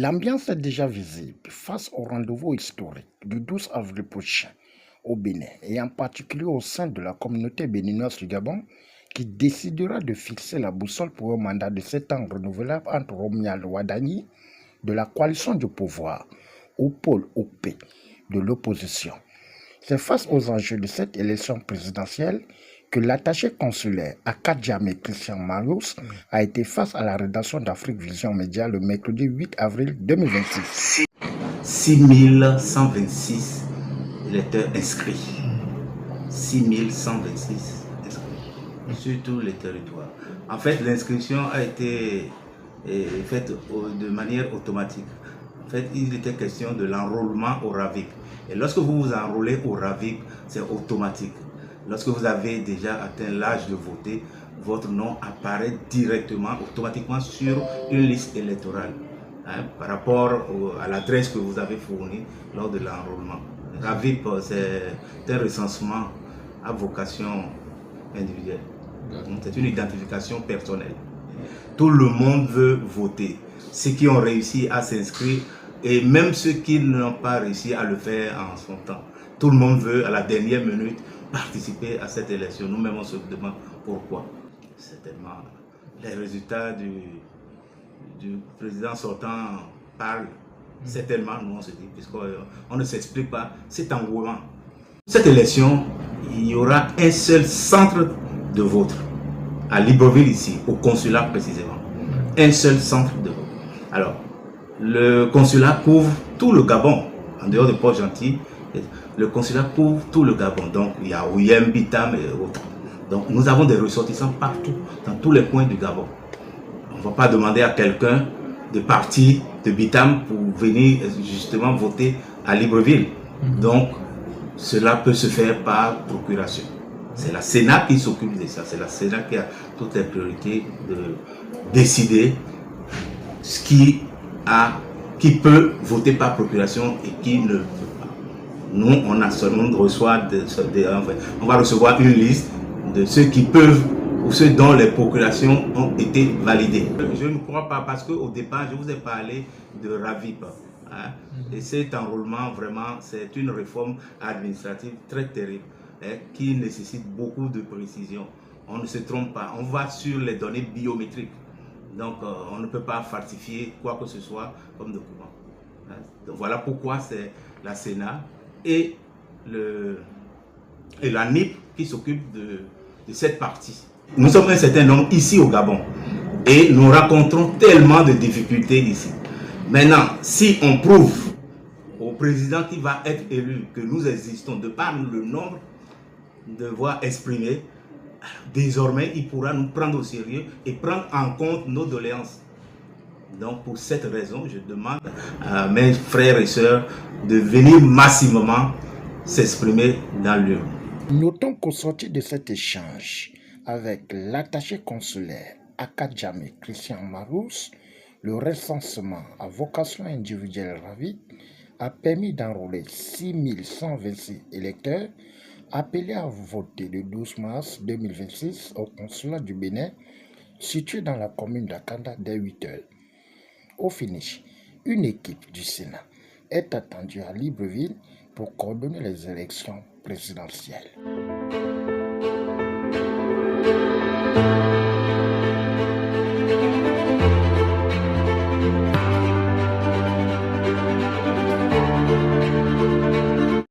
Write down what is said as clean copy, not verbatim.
L'ambiance est déjà visible face au rendez-vous historique du 12 avril prochain au Bénin et en particulier au sein de la communauté béninoise du Gabon qui décidera de fixer la boussole pour un mandat de 7 ans renouvelable entre Romuald Wadani de la coalition du pouvoir au pôle OP de l'opposition. C'est face aux enjeux de cette élection présidentielle que l'attaché consulaire Akadjamé Christian Marius a été face à la rédaction d'Afrique Vision Média le mercredi 8 avril 2026. 6126 électeurs inscrits. 6126 inscrits sur tous les territoires. En fait, l'inscription a été faite de manière automatique. En fait, il était question de l'enrôlement au RAVIP. Et lorsque vous vous enrôlez au RAVIP, c'est automatique. Lorsque vous avez déjà atteint l'âge de voter, votre nom apparaît directement, automatiquement sur une liste électorale par rapport à l'adresse que vous avez fournie lors de l'enrôlement. RAVIP, c'est un recensement à vocation individuelle. C'est une identification personnelle. Tout le monde veut voter. Ceux qui ont réussi à s'inscrire et même ceux qui n'ont pas réussi à le faire en son temps. Tout le monde veut, à la dernière minute, participer à cette élection. Nous-mêmes, on se demande pourquoi. Certainement, les résultats du président sortant parlent. Certainement, nous, on se dit, puisqu'on ne s'explique pas cet engouement. Cette élection, il y aura un seul centre de vote à Libreville ici, au consulat précisément. Un seul centre de vote. Alors, le consulat couvre tout le Gabon, en dehors de Port-Gentil. Le consulat couvre tout le Gabon. Donc, il y a Ouyem, Bitam et autres. Donc, nous avons des ressortissants partout, dans tous les coins du Gabon. On ne va pas demander à quelqu'un de partir de Bitam pour venir justement voter à Libreville. Donc, cela peut se faire par procuration. C'est la Sénat qui s'occupe de ça. C'est la Sénat qui a toutes les priorités de décider ce qui peut voter par procuration et qui ne peut pas. Nous, on reçoit on va recevoir une liste de ceux qui peuvent ou ceux dont les procurations ont été validées. Je ne crois pas parce qu'au départ, je vous ai parlé de RAVIP. Et cet enrôlement, vraiment, c'est une réforme administrative très terrible qui nécessite beaucoup de précision. On ne se trompe pas, on va sur les données biométriques. Donc, on ne peut pas falsifier quoi que ce soit comme document. Donc, voilà pourquoi c'est la Sénat et la NIP qui s'occupent de cette partie. Nous sommes un certain nombre ici au Gabon et nous rencontrons tellement de difficultés ici. Maintenant, si on prouve au président qui va être élu que nous existons de par le nombre de voix exprimées, désormais, il pourra nous prendre au sérieux et prendre en compte nos doléances. Donc, pour cette raison, je demande à mes frères et sœurs de venir massivement s'exprimer dans l'urne. Notons qu'au sortir de cet échange avec l'attaché consulaire Akadjamé Christian Marius, le recensement à vocation individuelle RAVIP a permis d'enrôler 6126 électeurs appelés à voter le 12 mars 2026 au consulat du Bénin, situé dans la commune d'Akanda dès 8 heures. Au finish, une équipe du Sénat est attendue à Libreville pour coordonner les élections présidentielles.